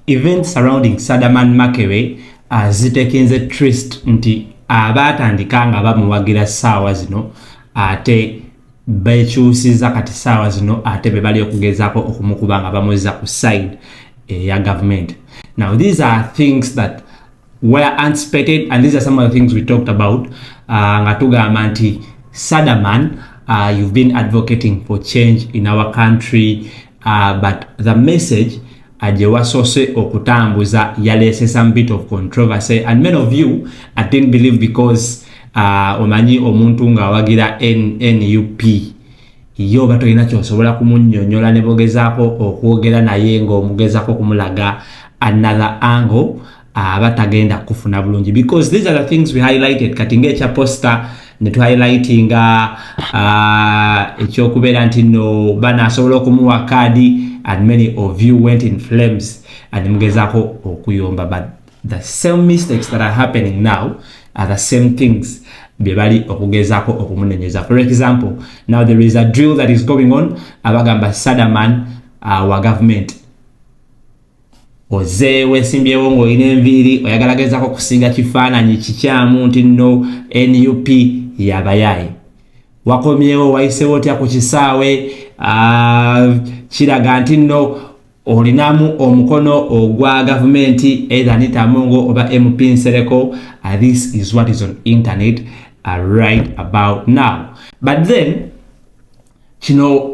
events surrounding SADAMAN MAKEBE zitekinze trist nti abatandika nga bamuwagira ssaawa zino ate bekyusiza kati ssaawa zino ate be bali okugezaako okumukuba nga bamuzza ku side ya government. Now these are things that were anticipated, and these are some of the things we talked about. Nga tugamba nti SADAMAN, you've been advocating for change in our country, but the message aje wasose okutambuza yalese some bit of controversy, and many of you didn't believe because omanyi omuntu nga wagira NUP yo batolina kyosobola kumunyonyola ne bogezaako okwogera naye ng'omugezaako kumulaga another angle batagenda kufuna bulungi, because these are the things we highlighted kati ng'ekya poster ne tu highlightinga ekyokubeera nti no banaasobola okumuwa kaadi, and many of you went in flames and mugezaako okuyomba, but the same mistakes that are happening now are the same things bebali okugezaako okumunenyeza. For example, now there is a drill that is going on abagamba SADAMAN wa government oze wesimbyewo ng'olina enviiri oyagalagezaako kusinga kifaananyi kikyamu nti nno NUP yabayaye wakomyewo wayisewo otya ku kisaawe kiraga nti nno olinamu omukono ogwa gavumenti either Anita Mongo oba MP Nsereko. This is what is on internet right about now. But then kino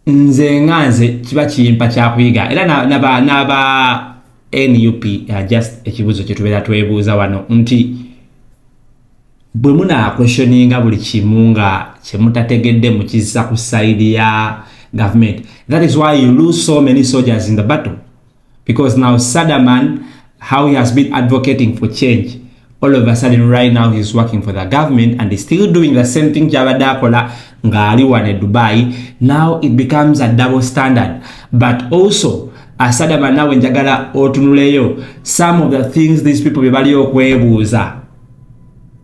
nze nganze kiba kiyimpa kyakuyiga era naba NUP just ekibuzo kyetubeera twebuuza wano nti bwe muna questioninga buli kimu nga kyemutategedde mukizza ku side ya government. That is why you lose so many soldiers in the battle, because now SADAMAN, how he has been advocating for change, all of a sudden right now he's working for the government and he's still doing the same thing Javadakola Ngali wane Dubai. Now it becomes a double standard. But also SADAMAN now njagala otunuleyo some of the things these people bebali okwebuuza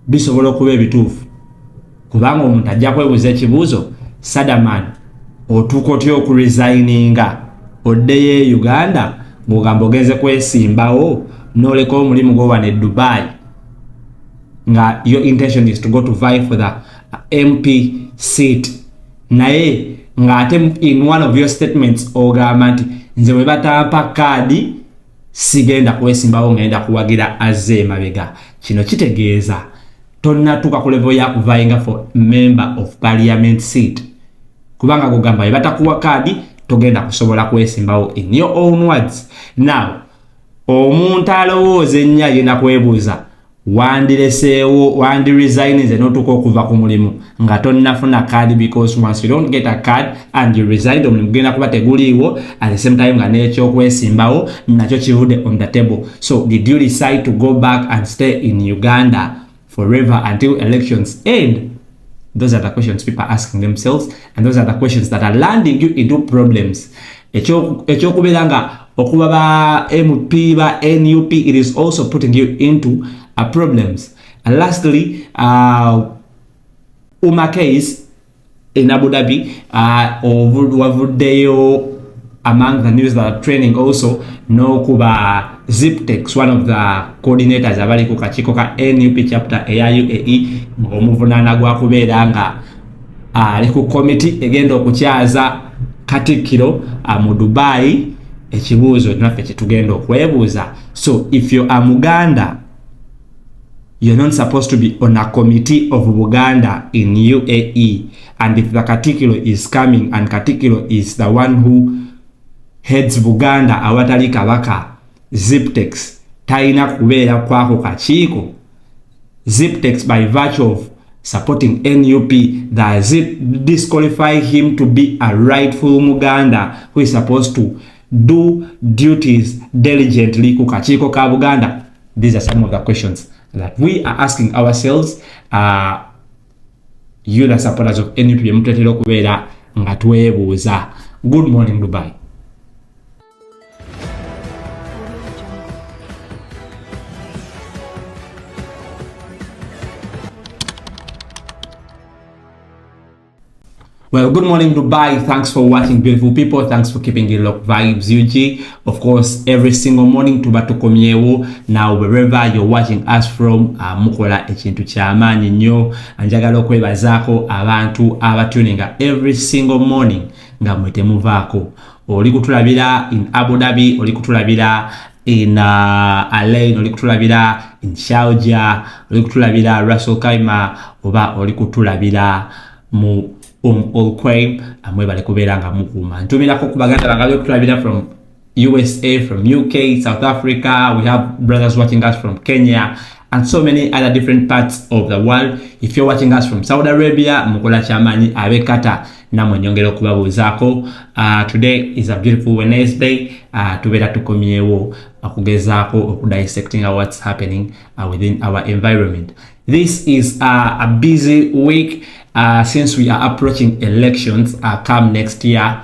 bisobola okuba ebituufu, kubanga omuntu ajja kwebuuza ekibuuzo SADAMAN otuuka otya okuresigninga oddeyo Uganda ng'ogamba ogenze kwesimbawo n'oleka omulimu gwo wane Dubai nga your intention is to go to vie for the MP seat, naye ng'ate in one of your statements ogamba nti nze bwe batampa kaadi sigenda kwesimbawo ngenda kuwagira azze emabega. Kino kitegeeza tonnatuuka ku level ya kuvayinga for member of parliament seat, kubanga gugamba batakuwa kaadi togenda kusobola kwesimbawo in your own words. Now omuntu alowooza ennyo agenda kwebuuza wandireseewo wandiresigninze n'otuuka okuva ku mulimu nga tonnafuna kaadi, because once you don't get a card and you resign omulimu genda kuba teguliiwo at the same time nga n'ekyokwesimbawo nakyo kivudde on the table. So did you decide to go back and stay in Uganda forever until elections end? Those are the questions people are asking themselves, and those are the questions that are landing you into problems. Ekyokubeera nga okuba ba MP ba NUP, it is also putting you into problems. And lastly, case in Abu Dhabi wavuddeyo among the news that are trending also no kuba Ziptex, one of the coordinators abali ku kakiiko ka NUP chapter eya UAE omuvunaana gwa kubeera nga ali ku committee egenda okukyaza Katikkiro mu Dubai. Ekibuuzo naffe kyetugenda okwebuuza, so if you are Muganda, you're not supposed to be on a committee of Buganda in UAE, and if the Katikkiro is coming and Katikkiro is the one who heads Buganda awatali kabaka, Ziptex taina kubeera kwako kakiiko. Ziptex by virtue of supporting NUP, does it disqualify him to be a rightful Muganda who is supposed to do duties diligently ku kakiiko ka Buganda? These are some of the questions that we are asking ourselves. You the supporters of NUP mutetera okubeera nga twebuuza. Good morning Dubai. Well, good morning, Dubai. Thanks for watching, beautiful people. Thanks for keeping it locked. Vibes UG. Of course, every single morning tuba tukomyewo. Now, wherever you're watching us from, mukola ekintu kyamaanyi nnyo. Njagala okwebazaako abantu abatuninga every single morning nga mwetemuvaako. Oli kutulabira in Abu Dhabi, oli kutulabira in Alain, oli kutulabira in Sharjah, oli kutulabira Russell Kaima, oba oli kutulabira mu Olquay, amwebale kubeera nga mukuma. Ntumirako ku baganda bange kutulabira from USA, from UK, South Africa. We have brothers watching us from Kenya and so many other different parts of the world. If you're watching us from Saudi Arabia, mukola chamanyi abekata namwe nyongera okubabuuzaako. Today is a beautiful Wednesday. Tubeera tukomyewo okugezaako okudissecting what's happening within our environment. This is a busy week since we are approaching elections come next year.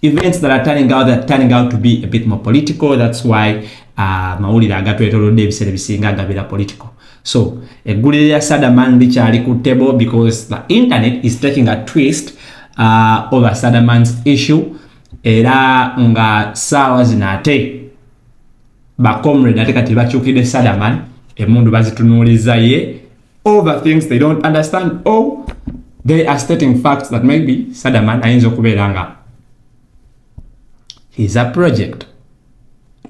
Events that are turning out to be a bit more political. That's why mawulire agatwetolodde ebiseera ebisinga gabira political. So eggulire lya SADAMAN likyali ku table because the internet is taking a twist over SADAMAN's issue, era nga saawa zino ate bakomrade ate kati bakyukidde SADAMAN emundu bazitunuuliza ye over things they don't understand, or they are stating facts that maybe SADAMAN ayinza okubeera nga is a project.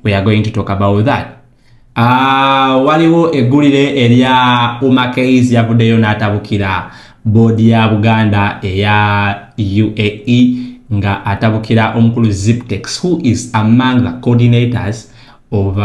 We are going to talk about that. Waliwo eggulire erya Umakeis yavuddeyo n'atabukira boodi ya Buganda eya UAE nga atabukira omukulu Ziptex, who is among the coordinators of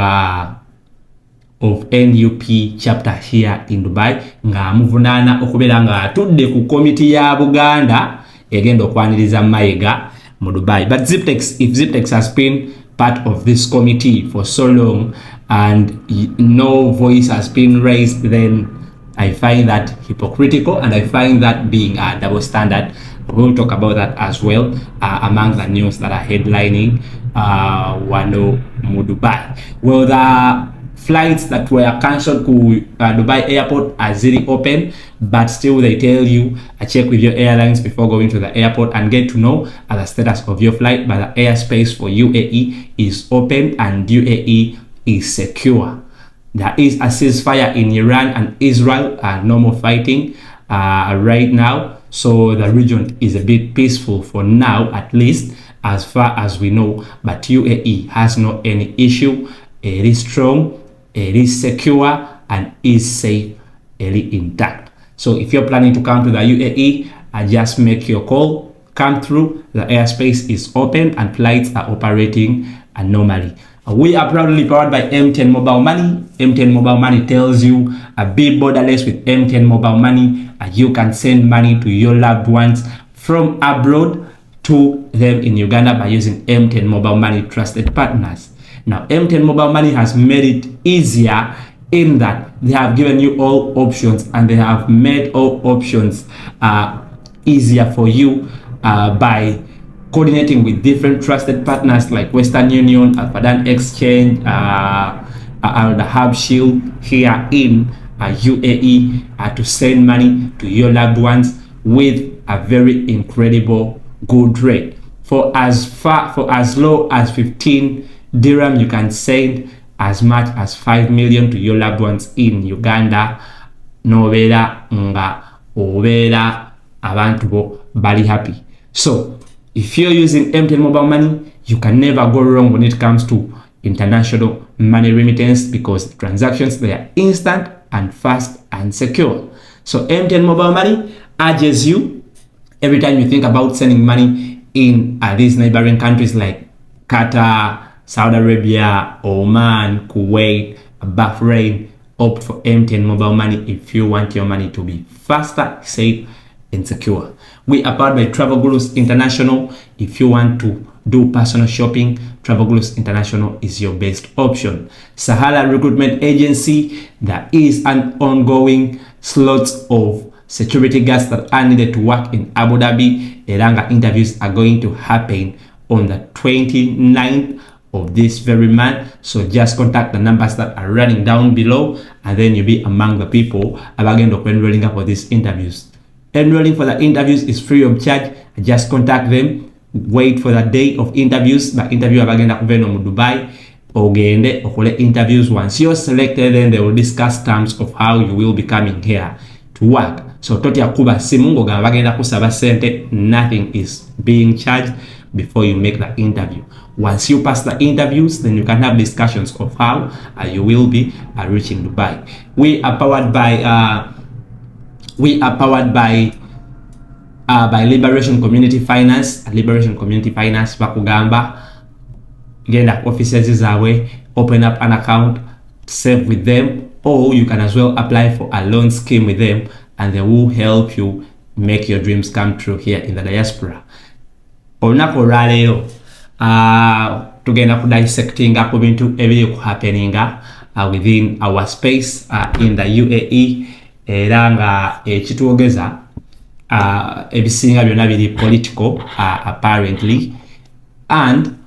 NUP chapter here in Dubai, nga amuvunaana okubeera nga atudde ku komiti ya Buganda egenda okwaniriza Mayiga mu Dubai. But Ziptex, if Ziptex has been part of this committee for so long and no voice has been raised, then I find that hypocritical and I find that being a double standard. We'll talk about that as well among the news that are headlining Wano mu Dubai. Well, the flights that were cancelled to Dubai airport are still open, but still they tell you check with your airlines before going to the airport and get to know the status of your flight. But the airspace for UAE is open and UAE is secure. There is a ceasefire in Iran and Israel, normal fighting right now, so the region is a bit peaceful for now, at least as far as we know. But UAE has no any issue. It is strong, it is secure, and is safe, it is intact. So if you're planning to come to the UAE, just make your call, come through. The airspace is open and flights are operating normally. We are proudly powered by M10 Mobile Money. M10 Mobile Money tells you be borderless with M10 Mobile Money. You can send money to your loved ones from abroad to them in Uganda by using M10 Mobile Money trusted partners. Now, M10 Mobile Money has made it easier in that they have given you all options and they have made all options easier for you by coordinating with different trusted partners like Western Union, Alphadan Exchange, the Hub Shield here in UAE to send money to your loved ones with a very incredible good rate. For as low as 15 dirham, you can send as much as 5 million to your loved ones in Uganda. Nobeera nga obeera abantu bo bali happy. So if you're using M10 Mobile Money, you can never go wrong when it comes to international money remittance because the transactions, they are instant and fast and secure. So M10 Mobile Money urges you every time you think about sending money in these neighboring countries like Qatar, Saudi Arabia, Oman, Kuwait, Bahrain, opt for M10 Mobile Money if you want your money to be faster, safe, and secure. We are powered by Travel Gurus International. If you want to do personal shopping, Travel Gurus International is your best option. Sahara Recruitment Agency, there is an ongoing slots of security guards that are needed to work in Abu Dhabi. Eranga interviews are going to happen on the 29th of this very month. So just contact the numbers that are running down below and then you'll be among the people abagenda okwenrolling up for these interviews. Enrolling for the interviews is free of charge. Just contact them. Wait for the day of interviews. But interview abagenda kuveno mu Dubai. Ogende okole interviews. Once you're selected, then they will discuss terms of how you will be coming here to work. So toti akuba simungo gamba bagenda kusaba sente. Nothing is being charged before you make the interview. Once you pass the interviews, then you can have discussions of how you will be reaching Dubai. We are powered by Liberation Community Finance. Liberation Community Finance bakugamba genda offices zawe, open up an account, save with them, or you can as well apply for a loan scheme with them, and they will help you make your dreams come true here in the diaspora. Onako ralero tugenda ku dissecting up bintu ebiri ku happening within our space in the UAE era nga ekituogeza ebisinga byonna biri political apparently, and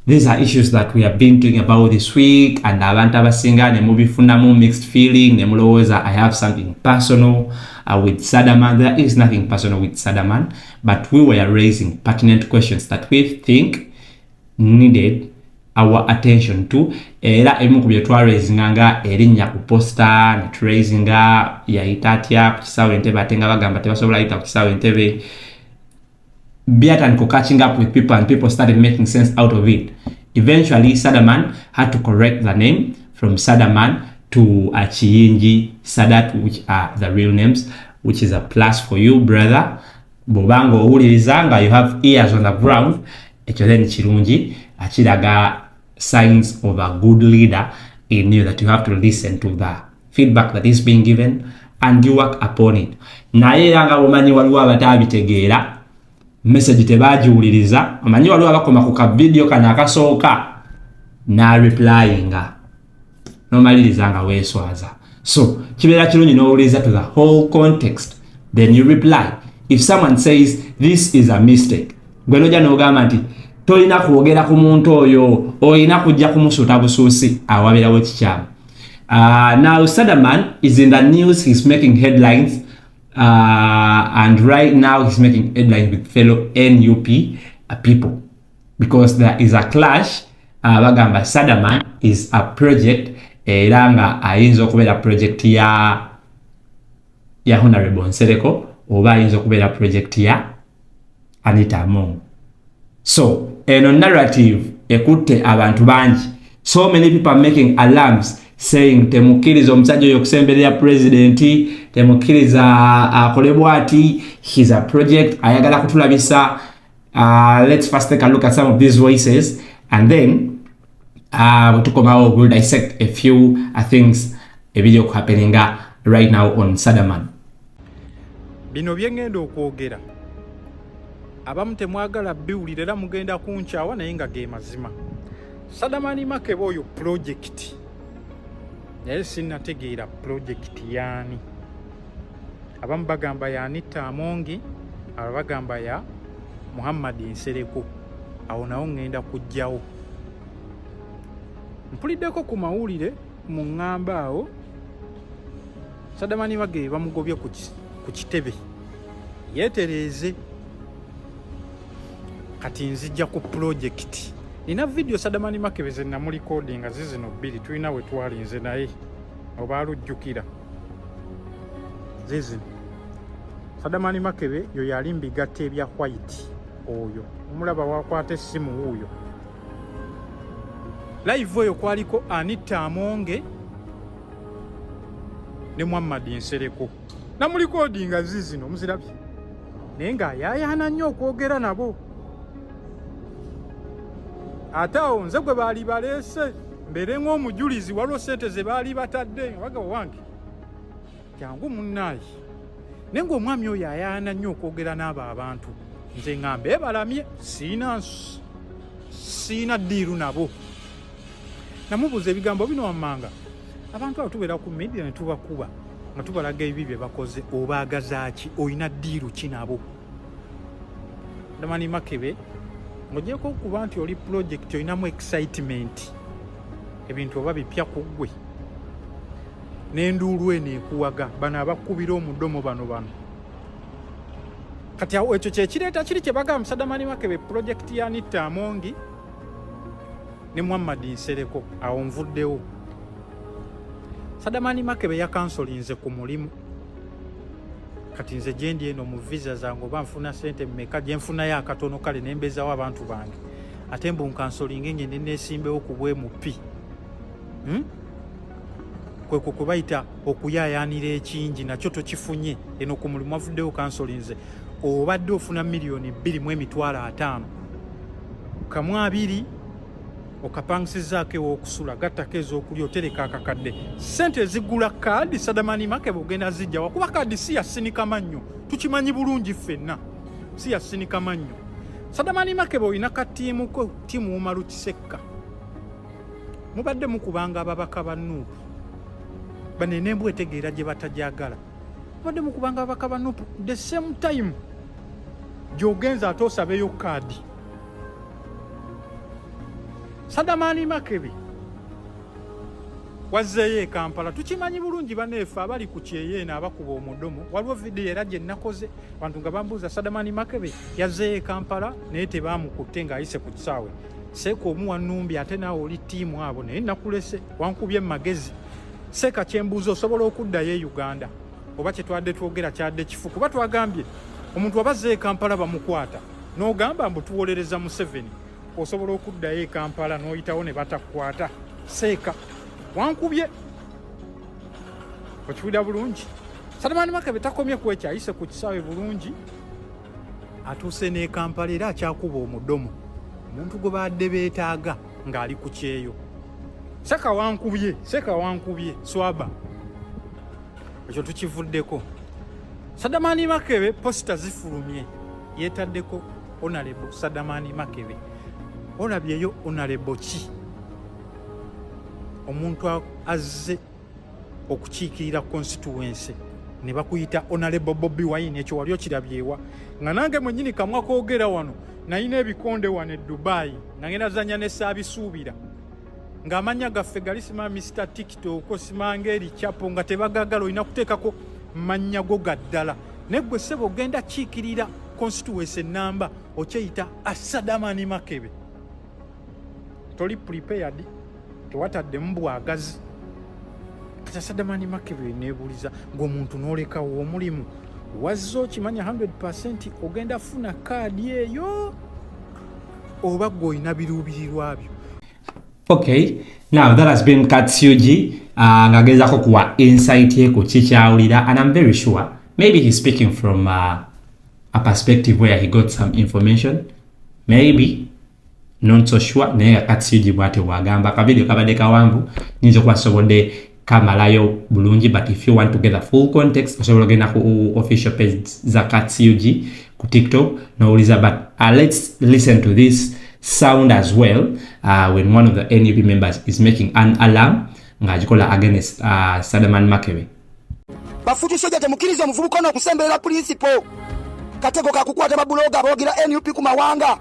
these are issues that we have been talking about this week, and abantu abasinga ne mubifunamu mixed feeling, ne mulowooza I have something personal with SADAMAN. There is nothing personal with SADAMAN, but we were raising pertinent questions that we think needed our attention to. Era emu ku bye twarezinga erinnya ku poster ne turazinga yaitatya ku kisawe Entebbe ate nga bagamba tebasobola yita ku kisawe Entebbe. Biatanko catching up with people, and people started making sense out of it. Eventually, SADAMAN had to correct the name from SADAMAN to Chiyingi Sadat, which are the real names, which is a plus for you, brother. Bobango ulirizanga, you have ears on the ground. Ekyo then chirungi, achiraga signs of a good leader in you, that you have to listen to the feedback that is being given and you work upon it. Naye yanga bomanyi waliwo abatabitegeera message tebajiwuliriza, amanyi waliwo abakoma ku ka video kana akasooka na replyinga nomalirizanga weeswaza. So kibeera kirungi n'owuliriza to the whole context, then you reply. If someone says this is a mistake, gwe noja n'ogamba nti tolina kwogera ku muntu oyo, olina kujja kumusuuta busuusi, awabeerawo kikyamu. Now SADAMAN is in the news. He's making headlines. And right now he's making headlines with fellow NUP people because there is a clash. Bagamba SADAMAN is a project eranga ayinza okubeera project ya Honorable Nsereko oba ayinza okubeera project ya Anita Among. So eno narrative ekutte abantu bangi. So many people are making alarms saying temukiriza omusajja oyo okusemberera president, temukiriza akole bwati, he's a project, ayagala kutulabisa. Let's first take a look at some of these voices, and then we'll dissect a few things a video happening right now on SADAMAN. Bino byengenda okwogera abamu temwagala biwulira era mugenda kunkyawa naye nga ge mazima. SADAMAN Makebe oyo project naye sinnategeera project yaani. Abamu bagamba ya Anita Among, abagamba ya Muhammad Nsereko. Awo nawo ngenda kujjawo. Mpuliddeko ku mawulire mu ngamba awo SADAMAN Makebe bamugobye ku kitebe yeetereeze. Kati nzijja ku project. Nina video SADAMAN Makebe ze namuli recording zizino bbiri, tulina we twalinze naye oba alujjukira zizino. SADAMAN Makebe yo yali mbigatta ebya white oyo omulaba wakwata essimu wuuyo. Live oyo kwaliko Anita Among ne Muhammad Nsereko namuli recording zizino muzirabye naye nga yayaana nnyo okwogera nabo. Ate awo nze gwe baali baleese mbere ng'omujulizi waliwo ssente ze baali batadde waga wange kyangu munnaayi. Naye ng'omwami oyo ayaana nnyo okwogera n'abo abantu, nze nga mbeebalamye, siina ddiiru nabo. Namubuuza ebigambo bino wammanga abantu abo tubeera ku media ne tubakuba nga tubalaga ebibi bye bakoze, obaagaza ki, olina ddiiru ki nabo? SADAMAN Makebe ng'ogyeko okuba nti oli project olinamu excitement, ebintu oba bipya ku ggwe n'enduulu eno ekuwaga. Bano abakubira omudomo bano kati awo ekyo kyekireeta kiri kye bagamba Sadamani Makebe project ya Anita Amongi ne Muhammad Nsereko awo nvuddewo. Sadamani Makebe yakansolinze ku mulimu kati nze gyendi eno mu visa zange oba nfuna sente mmeka gye nfunayo akatono kale ne mbezawo abantu bange ate mbu nkansolinge ngende neesimbewo ku bwemupi kwe kubayita okuyaayaanira ekingi nakyo tokifunye eno ku mulimu avuddewo kansolinze obadde ofuna $2,500,000 kamu 2 okapangisizaako ewokusula gattako ez'okulya otereka akakadde sente ezigula kaadi Sadamani Makebe ogenda zijja wakuba kaadi si yasinika mannyo tukimanyi bulungi ffenna si yasinika mannyo. Sadamani Makebe olina katiimuko tiimu Umaru Kisekka mubadde mukubanga ababaka ba Nuupu banene mbwetegeera gye batajagala mubadde mukubanga ababaka ba Nuupu the same time gy'ogenza ate osabeyo kaadi. Sadamani Makebe wazzeeyo e Kampala tukimanyi bulungi baneefe abali ku kyeyeena abakuba omudomo waliwo vidiyo era gye nakoze abantu nga bambuuza Sadamani Makebe yazzeeyo e Kampala naye tebaamukutte ng'ayise ku kisaawe Seeka omuwa Numbi ate naawe oli ttiimu abo naye nakulese wankubye magezi Seeka kyembuuza osobola okuddayo e Uganda oba kye twadde twogera kyadde kifu kuba twagambye omuntu abazzeeyo e Kampala bamukwata n'ogamba mbu tuwolereza Museveni osobola okuddayo e Kampala n'oyitawo ne batakwata Seeka wankubye okiwulira bulungi. Sadamani Makebe takomye ku ekyo ayise ku kisaawe bulungi atuuse n'e Kampala era akyakuba omudomo omuntu gwe badde beetaaga ng'ali ku kyeyo. Seeka wankubye swaba ekyo tukivuddeko. Sadamani Makebe posita zifulumye yeetaddeko Honorable Sadamani Makebe. Olabyeyo Honorable ki omuntu azze okukiikirira constituency ne bakuyita Honorable Bobi Wine ekyo wali okirabyewa nga nange mwennyini kamwa koogera wano nayina ebikonde wano e Dubai nga ngenda zanya ne saabisuubira ng'amanya gaffe gali sima Mr. TikTok simanga eri chapo nga tebagagala olina kuteekako mannya go gaddala ne gwe ssebo ogenda kiikirira constituency namba okyeyita Sadamani Makebe toli prepared tewatadde mbwagazi kata Sadamani Makebe neebuliza ng'omuntu n'olekawo omulimu wazze okimanya 100% ogenda funa kaadi eyo oba gwe olina biruubirirwa byo. Okay, now that has been Katsuji ng'agezaako kuwa insight ye ku kikyawulira and I'm very sure maybe he's speaking from a perspective where he got some information maybe not so sure naye Katsuji bwate wagamba akavideo kabadde kawanvu nyinza okuba sobodde kamalayo bulungi but if you want to get the full context osobola ogenda ku official page za Katsuji ku TikTok n'owuliza but let's listen to this sound as well when one of the NUP members is making an alarm ng'agikola against Sadamani Makebe. Bafutu soja temukiriza omuvubuka ono okusembera principal katego kakukwata babuloga abogira NUP ku mawanga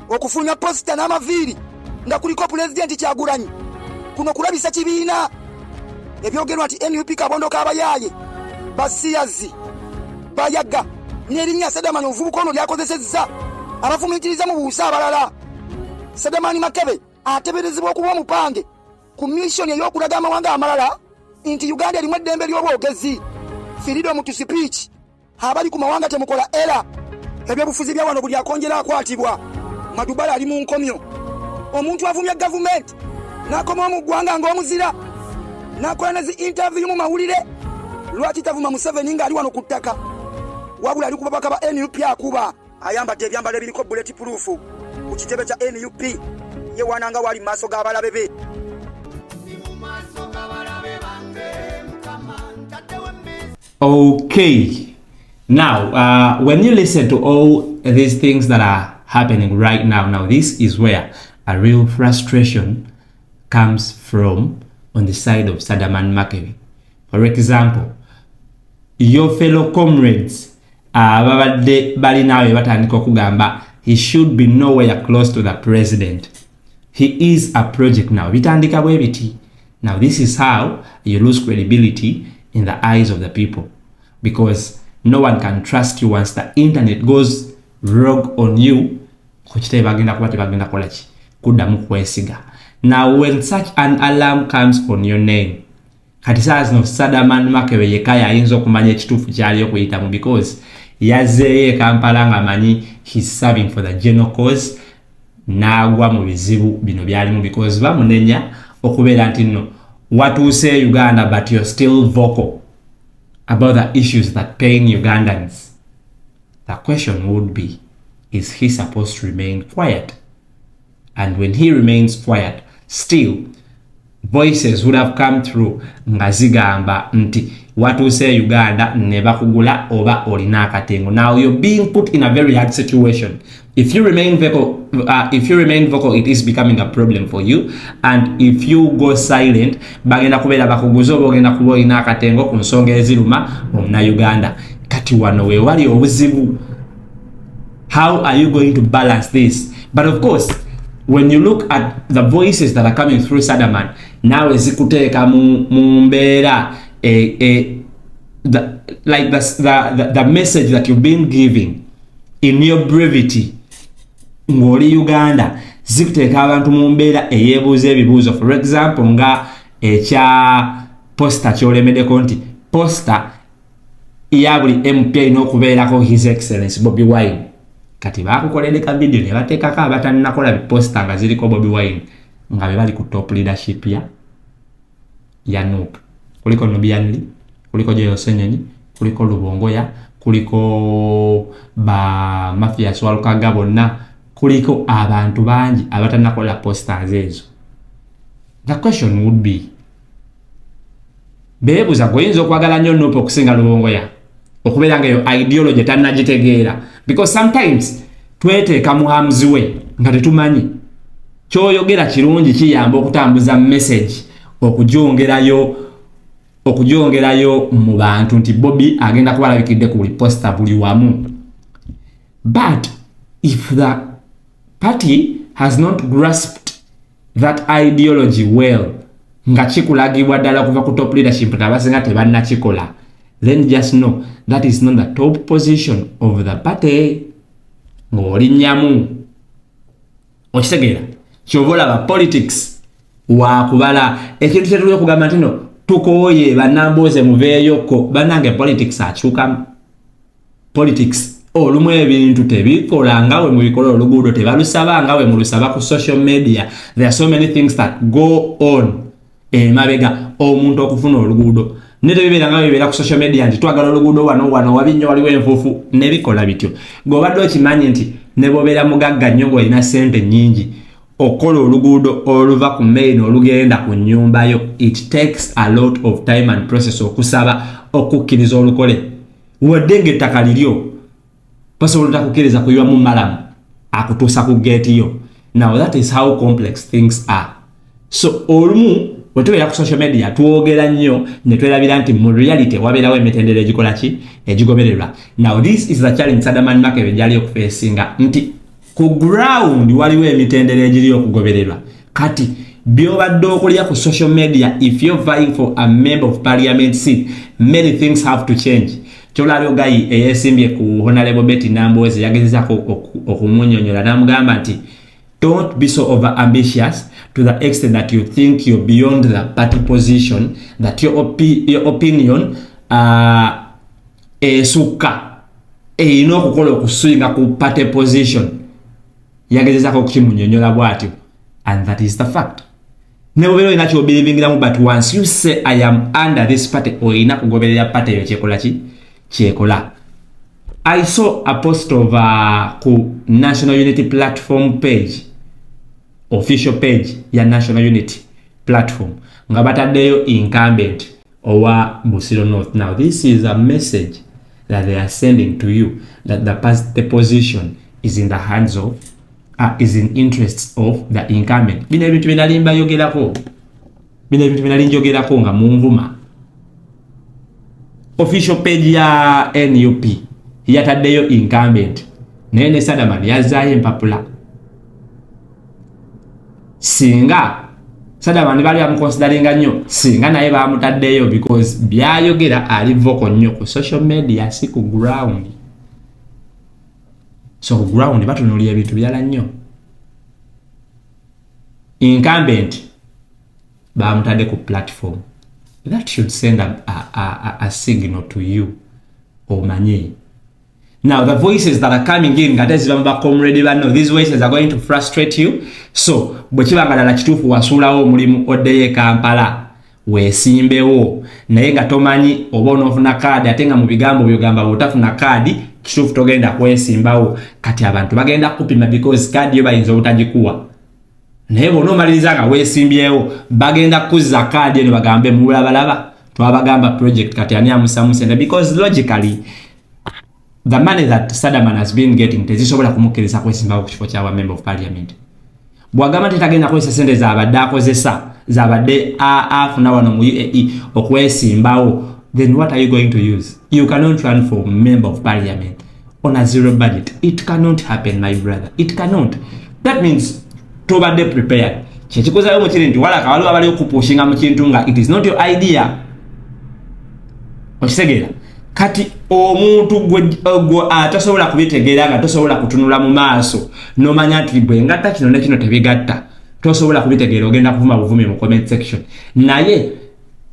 okufulumya posta n'amaviiri nga kuliko president Kyagulanyi kuno kulabisa kibiina ebyogerwa nti NUP kabondo k'abayaaye basiyazi bayaga n'erinnya Sadamani omuvubuka ono lyakozesezza abafumiitiriza mu buusa abalala. Sadamani Makebe ateberezebwa okuba omupange ku mission ey'okulaga amawanga amalala nti Uganda erimu eddembe ly'obwogezi freedom to speech abali ku mawanga temukola era ebyobufuzi bya wano buli akonjera akwatibwa Madubala ali mu nkomyo omuntu avumya government n'akoma mu ggwanga ng'omuzira n'akola ne zi interview mu mawulire lwaki tavuma Museveni ng'ali wano ku ttaka wabula ali ku babaka ba NUP akuba ayambadde ebyambalo ebiriko bulletproof ku kitebe kya NUP ye wananga wali maaso g'abalabe be. Okay, now when you listen to all these things that are happening right now, this is where a real frustration comes from on the side of Sadamani Makebe. For example, your fellow comrades babadde bali nawe batandika okugamba he should be nowhere close to the president. He is a project now. Bitandika bwe biti. Now this is how you lose credibility in the eyes of the people, because no one can trust you once the internet goes rogue on you. Kuchite bagenda kuba tebagenda kola ki kuddamu kwesiga. Now when such an alarm comes on your name, kati saa zino Sadaman Makebe yekaya ayinza okumanya ekituufu kyali okuyitamu because yazzeeyo e Kampala ng'amanyi he's serving for the general cause, n'agwa mu bizibu bino byalimu because bamunenya okubeera nti nno watuuse Uganda but you're still vocal about the issues that pain Ugandans. The question would be, is he supposed to remain quiet? And when he remains quiet, still voices would have come through nga zigamba nti watuuse Uganda ne bakugula oba olina akatengo. Now you're being put in a very hard situation. If you remain vocal, it is becoming a problem for you, and if you go silent, bagenda kubeera bakuguza oba ogenda kuba olina akatengo ku nsonga eziruma omuna Uganda. Kati wano we wali obuzibu. How are you going to balance this? But of course, when you look at the voices that are coming through Sadaman, now ezikuteeka mu mbeera the message that you've been giving in your brevity ng'oli Uganda zikuteeka abantu mu mbeera eyeebuuza ebibuuzo. For example, nga ekya posta kyolemeddeko nti posta ya buli MP alina okubeerako His Excellency Bobi Wine. Kati bakukolera ka video ne bateekako abatannakola biposta nga ziriko Bobi Wine nga be bali ku top leadership ya NUP. Kuliko Nubianli, kuliko Joyo Senyonyi, kuliko Lubongoya, kuliko ba Mafia Swalukaga bonna, kuliko abantu bangi abatannakola posters ezo. The question would be, beebuuza goyinza okwagala nnyo NUP okusinga Lubongoya okubeera nga eyo ideology tannagitegeera, because sometimes tweteeka mu hamzi we nga tetumanyi kyoyogera kirungi kiyamba okutambuza message okugyongerayo mu bantu nti Bobby agenda kuba alabikidde ku buli posta buli wamu. But if the party has not grasped that ideology well, nga kikulagibwa ddala kuva ku top leadership tabasinga tebannakikola, then just know that is not the top position of the party. Ng'oli nnyamu okitegeera kyobola ba politics wakubala ekintu kyetuli okugamba nti no tukooye bannambooze muveeyoko bannange politics akyukamu. Politics olumu ebintu tebikola nga we mubikola oluguudo tebalusaba nga we mulusaba ku social media. There are so many things that go on emabega omuntu okufuna oluguudo ne tebibeera nga bibeera ku social media nti twagala oluguudo wano wabinnyo waliwo enfuufu nebikola bityo. G'obadde okimanyi nti ne bw'obeera mugagga nnyo ng'olina ssente nnyingi okola oluguudo oluva ku main olugenda ku nnyumba yo, it takes a lot of time and process okusaba okukkiriza olukole wadde ng'ettaka liryo basobola takukkiriza kuyiwa mu malamu akutuusa ku geeti yo. Now that is how complex things are. So olumu wetubeera ku social media twogera nnyo ne twerabira nti mu reality wabeerawo emitendera egikola ki egigobererwa. Now this is the challenge Sadaman Makebe gyali okufeesinga nti ku ground waliwo emitendera egiri okugobererwa. Kati byobadde okulya ku social media, if you're vying for a member of parliament seat, many things have to change. Kyolali Ogayi eyesimbye ku Honorable Betty Nambooze yagezezako okumunnyonnyola n'amugamba nti don't be so over ambitious to the extent that you think you're beyond the party position, that your opinion esukka erina okukola okuswinga ku party position. Yagezezako okukimunnyonnyola bw'atyo, and that is the fact. Ne bw'obeera olina ky'obirivingiramu, but once you say I am under this party, olina kugoberera party eyo kyekola ki kyekola. I saw a post of ku National Unity Platform page, official page ya National Unity Platform, nga bataddeyo incumbent owa Busiro North. Now this is a message that they are sending to you, that the position is in the hands of is in interests of the incumbent. Bino ebintu binalimba yogerako, bino ebintu binalinjogerako nga munvuma. Official page ya NUP yataddeyo incumbent naye ne Sadaman yazaayo empapula. Singa Sadaman bali amuconsideringa nnyo singa naye bamutaddeyo because byayogera ali vocal nnyo ku social media si ku ground. So ku ground batunuulira ebintu byala nnyo. Incumbent bamutadde ku platform. That should send a signal to you. Omanye. Now the voices that are coming in ngatezi bamba comrade bano, these voices are going to frustrate you. So bwekibanga na kitufu wasulawo omulimu odeye Kampala wesimbewo naye nga tomanyi oba onofuna kadi ate nga mu bigambo byogamba bwotafuna kadi kitufu togenda kwesimbawo kati abantu bagenda kupima because kadi yo bayinza obutagikuwa naye bonomaliriza nga weesimbyewo bagenda kuzza kadi eno bagambe mulabalaba twabagamba project kati ani amusamusende because logically the money that Sadaman has been getting tezisobola kumukiriza kwesimbawo ku kifo kya member of parliament. Bwagamba tetagenda kwesa sente zabadde akozesa zabadde afuna wano mu UAE okwesimbawo, then what are you going to use? You cannot run for member of parliament on a zero budget. It cannot happen, my brother. It cannot. That means tobadde prepared. Kyekikozayo mu kiri nti walaka waliwo abali okupushinga mu kintu nga it is not your idea. Okisegeera kati omuntu gwe atasobola kubitegeera nga tosobola kutunula mu maaso nomanya nti bwe ngatta kino ne kino tebigatta tosobola kubitegeera ogenda kuvuma buvumi mu comment section naye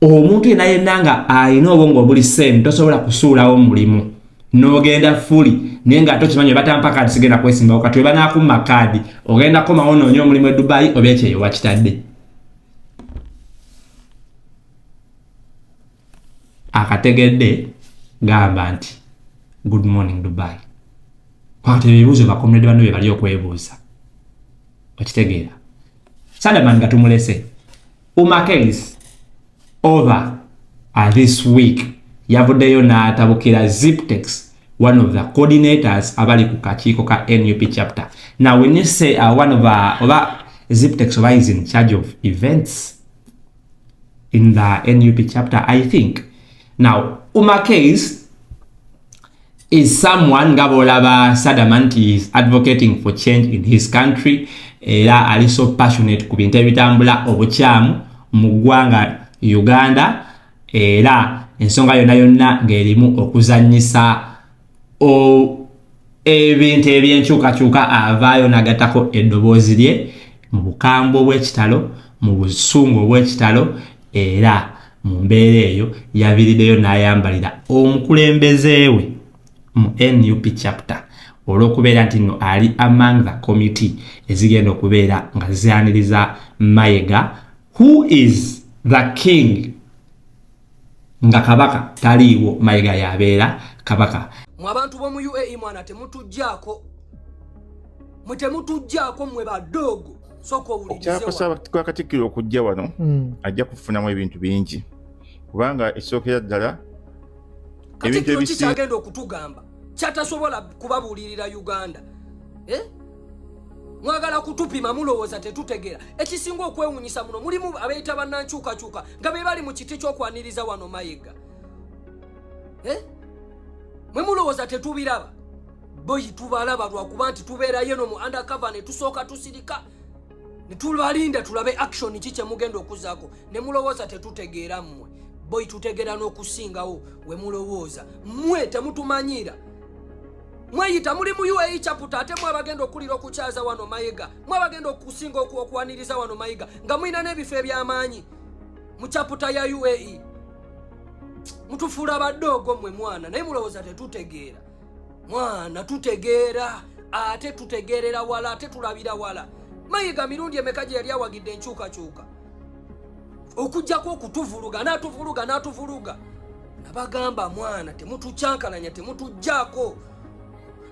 omuntu yenna nga ayina obwongo obuli same tosobola kusuulawo mulimu n'ogenda fuli naye nga tokimanyi batampa kadi sigenda kwesimbawo kati we banaakumma kadi ogenda komawo noonya omulimu e Dubai oba ekyeyo wakitadde. Akategedde gamba nti good morning Dubai. Kwate ebibuuzo bakomrade bano bye bali okwebuuza. Okitegeera. Sadaman gatumulese. Umakelis over this week yavuddeyo n'atabukira Ziptex, one of the coordinators abali ku kakiiko ka NUP chapter. Now when you say one of Ziptex is in charge of events in the NUP chapter, I think. Now, Umakelis is someone Gabolaba Sadaman is advocating for change in his country. Era ali so passionate ku bintu ebitambula obukyamu mu ggwanga Uganda. Era ensonga yonna ng'erimu okuzannyisa ebintu ebyenkyukakyuka avaayo n'agattako eddoboozi lye mu bukambwe obw'ekitalo, mu busungu obw'ekitalo, era mu mbeera eyo yaviriddeyo n'ayambalira omukulembeze we mu NUP chapter olw'okubeera nti nno ali among the committee ezigenda okubeera nga zyaniriza Mayiga, who is the king. Nga kabaka taliiwo, Mayiga yabeera kabaka. Mu abantu b'omu UAE mwana temutujjaako mwe badogo soko ulijizewa. Okyapasa kwa Katikkiro okujja wano ajja kufunamu ebintu bingi kubanga esookera ddala ebintu ebisi kyagenda okutugamba kyatasobola kubabuulirira Uganda. Mwagala kutupima mulowooza tetutegeera. Ekisinga okwewunyisa muno mulimu abeeyita bannankyukakyuka nga be bali mu kiti ky'okwaniriza wano Mayiga. Mwe mulowooza tetubiraba. Boyi tubalaba lwakuba nti tubeerayo no mu undercover ne tusooka tusirika ne tubalinda tulabe action kiki mugenda okuzaako ne mulowooza tetutegeera mmwe. Boyi tutegeera n'okusingawo we mulowooza. Mmwe temutumanyira. Mweyita muli mu UAE chapter ate mwabagenda okulira okukyaza wano Mayiga. Mwabagenda okusinga okwaniriza wano Mayiga nga mwina n'ebifo eby'amaanyi mu chapter ya UAE. Mutufuula baddogo mmwe mwana naye mulowooza tetutegeera. Mwana tutegeera ate tutegeerera wala ate tulabira wala. Mayiga mirundi emeka gye yali awagidde enkyukakyuka okujjako okutuvuluga n'atuvuluga. Nabagamba mwana temutucyankalanya temutujjaako.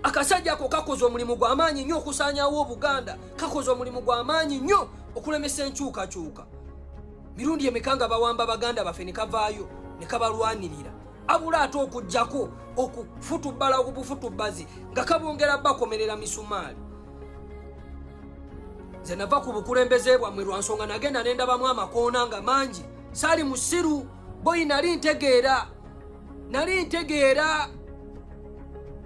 Akasajja ako kakoze omulimu gw'amaanyi nnyo okusaanyaawo Obuganda. Kakoze omulimu gw'amaanyi nnyo okulemesa enkyukakyuka. Mirundi emeka nga bawamba Baganda baffe ne kavaayo ne kabalwanirira. Abula ate okujjako okufutubbala okubufutubbazi nga kabongera bakomerera misumaali. Nze nava ku bukulembeze bwammwe lwa nsonga nagenda ne ndabamu amakoona nga mangi. Saali musiru boyi nali ntegeera.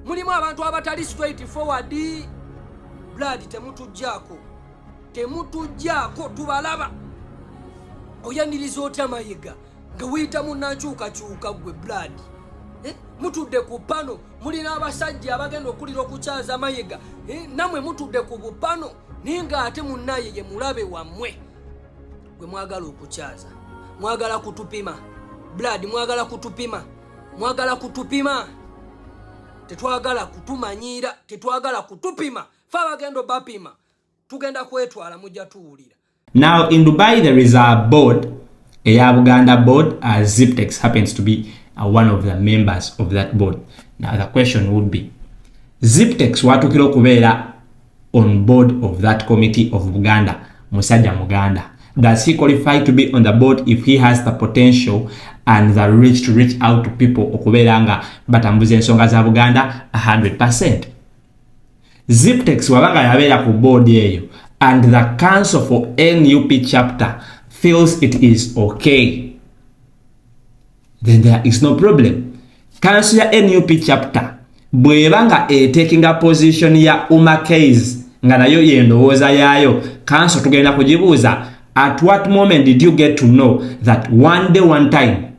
Mulimu abantu abatali straight forward. Blood temutujjaako tubalaba. oyaniriza otya Mayiga nga wiyita munnankyukakyuka gwe blood mutudde ku pano mulina abasajja abagenda okulira okukyaza Mayiga namwe mutudde ku bupano naye nga ate munnaye ye mulabe wammwe gwe mwagala okukyaza mwagala kutupima blood mwagala kutupima tetwagala kutumanyira tetwagala kutupima fa abagenda bapima tugenda kwetwala mujja tuwulira. Now in Dubai there is a board, a Buganda board, Ziptex happens to be one of the members of that board. Now the question would be, Ziptex watukira okubeera on board of that committee of Buganda, Musajja Muganda. Does he qualify to be on the board if he has the potential and the reach to reach out to people okubeera nga batambuza ensonga za Buganda 100%? Ziptex wabanga yabeera ku board eyo and the council for NUP chapter feels it is okay, then there is no problem. Council ya NUP chapter bwebanga taking a position ya case nga nayo yendowooza yayo, council tugenda kujibuuza, at what moment did you get to know that one day one time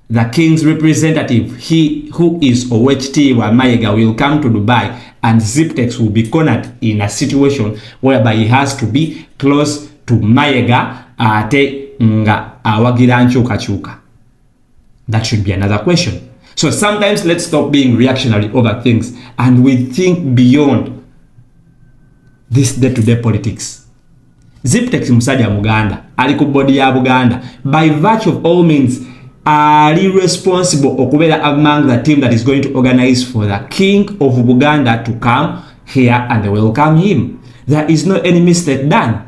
the king's representative, he who is Owechitiibwa Mayiga, will come to Dubai and Ziptex will be cornered in a situation whereby he has to be close to Mayiga ate nga awagira nkyukakyuka? That should be another question. So sometimes let's stop being reactionary over things and we think beyond this day-to-day politics. Ziptex Musajja Muganda ali ku body ya Buganda, by virtue of all means are responsible okubeera among the team that is going to organize for the king of Buganda to come here and welcome him. There is no any mistake done.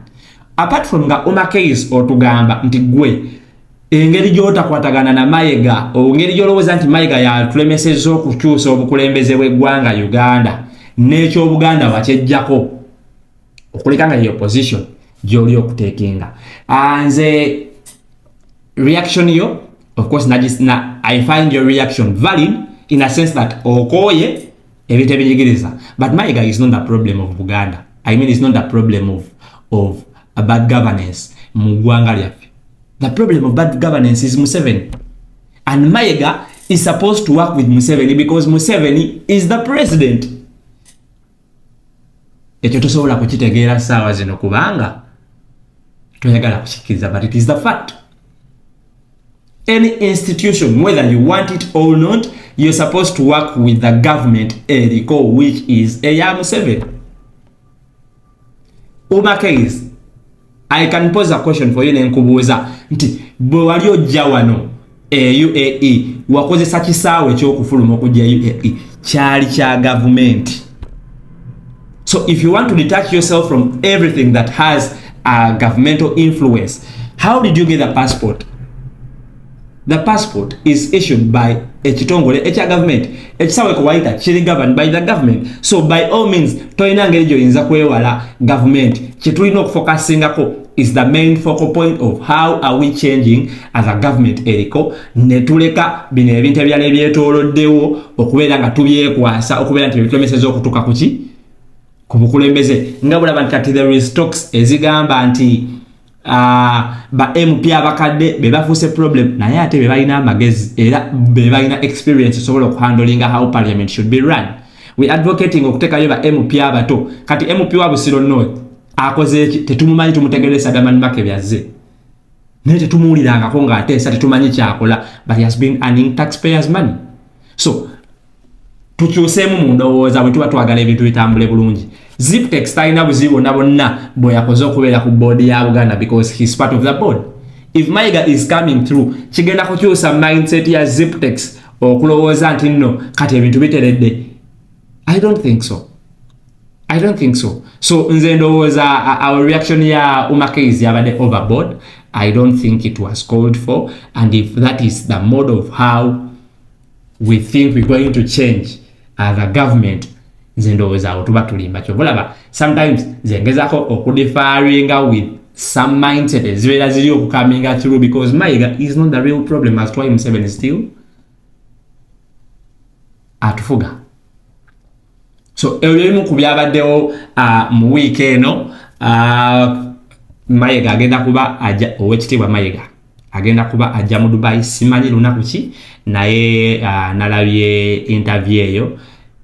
Apart from nga case otugamba nti gwe engeri gy'otakwatagana na Mayiga engeri gy'olowooza nti Mayiga yatulemesezza okukyusa obukulembeze bw'eggwanga Uganda n'ekyo Buganda wakyejjako okuleka nga ye opposition gy'oli okuteekinga. Nze reaction yo, of course, I find your reaction valid in a sense that okoye ebintu ebinyigiriza, but Mayiga is not the problem of Buganda. I mean, it's not the problem of a bad governance mu ggwanga lyaffe. The problem of bad governance is Museveni, and Mayiga is supposed to work with Museveni because Museveni is the president. Ekyo tosobola kukitegeera ssaawa zino kubanga toyagala kukikkiriza, but it is the fact. Any institution, whether you want it or not, you're supposed to work with the government eriko, which is eya Museveni. Case, I can pose a question for you nenkubuuza nti bwe wali ojja wano UAE wakozesa kisaawe ekyokufuluma okujja UAE kyali kya government. So if you want to detach yourself from everything that has a governmental influence, how did you get the passport? The passport is issued by ekitongole ekya government. Ekisaawe kuwaita kiri governed by the government. So by all means, toyina ngeri gy'oyinza kwewala government. Kyetulina okufocusingako is the main focal point of how are we changing as a government eriko, ne tuleka bino ebintu ebirala ebyetooloddewo okubeera nga tubyekwasa, okubeera nti ebitulemeseza okutuuka kuki ku bukulembeze. Nga bulaba nti kati there is talks ezigamba nti ba MP abakadde be bafuuse problem, naye ate be balina amagezi era be balina experience sobola okuhandlinga how parliament should be run. We advocating okutekayo ba MP abato. Kati MP wa Busiro North akoze eki tetumumanyi, tumutegereza SADAMAN MAKEBE azze naye tetumuwulirangako ng'ateesa tetumanyi kyakola, but he has been earning taxpayers money. So tukyuseemu mu ndowooza bwe tuba twagala ebintu bitambule bulungi. Ziptex talina buzibu na bonna bwe yakoze okubeera ku board ya Buganda because he's part of the board. If Mayiga is coming through, kigenda kukyusa mindset ya Ziptex okulowooza nti nno kati ebintu biteredde. I don't think so. So nze ndowooza our reaction ya case yabadde overboard. I don't think it was called for, and if that is the mode of how we think we're going to change the government, nze ndowooza awo tuba tulimba kyobulaba sometimes zengezako okudefaringa with some mindset ezibeera ziri okukaminga through because Mayiga is not the real problem as to why Museveni is still atufuga. So ebyo ebimu ku byabaddewo mu week eno Mayiga agenda kuba aja owekitibwa Mayiga agenda kuba aja mu Dubai simanyi lunaku ki naye nalabye interview eyo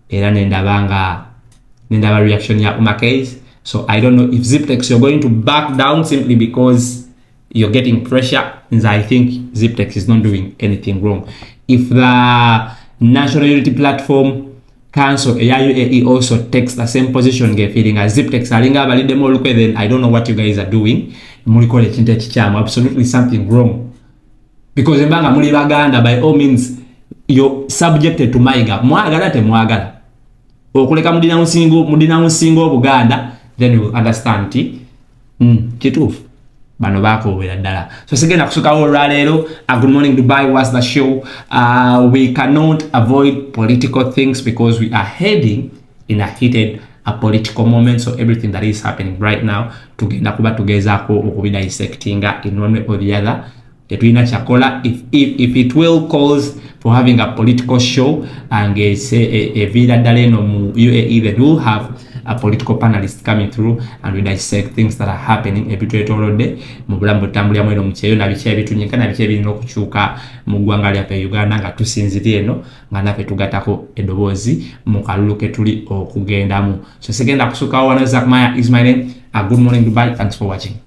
era nendaba reaction ya Makebe. So I don't know if Ziptex you're going to back down simply because you're getting pressure. And I think Ziptex is not doing anything wrong. If the National Unity Platform Council UAE also takes the same position feeling as Ziptex alinga balide mo look, then I don't know what you guys are doing. Mulikole chinte chichamu, absolutely something wrong. Because mbanga muli baganda, by all means you're subjected to Mayiga. Mwagala te mwagala. Okuleka mudina unsingo Buganda, then you will understand kitufu bano bako wera dala. So sigenda kusuka olwalero. Good morning Dubai was the show. We cannot avoid political things because we are heading in a heated political moment. So everything that is happening right now tugenda kuba tugezako okubida dissectinga in one way or the other. Tetuina chakola if it will cause for having a political show and a vida daleno mu UAE, then we'll have a political panelist coming through and we dissect things that are happening ebitwetolodde mu bulambo tambulya mweno mucheyo na biche ebitunyika na biche birino okukyuka mu ggwanga lya Uganda nga tusinzira eno nga nafe tugatako edobozi mu kalulu ke tuli okugendamu. So sigenda kusuka wana Zakmaya is my name. Good morning Dubai. Thanks for watching.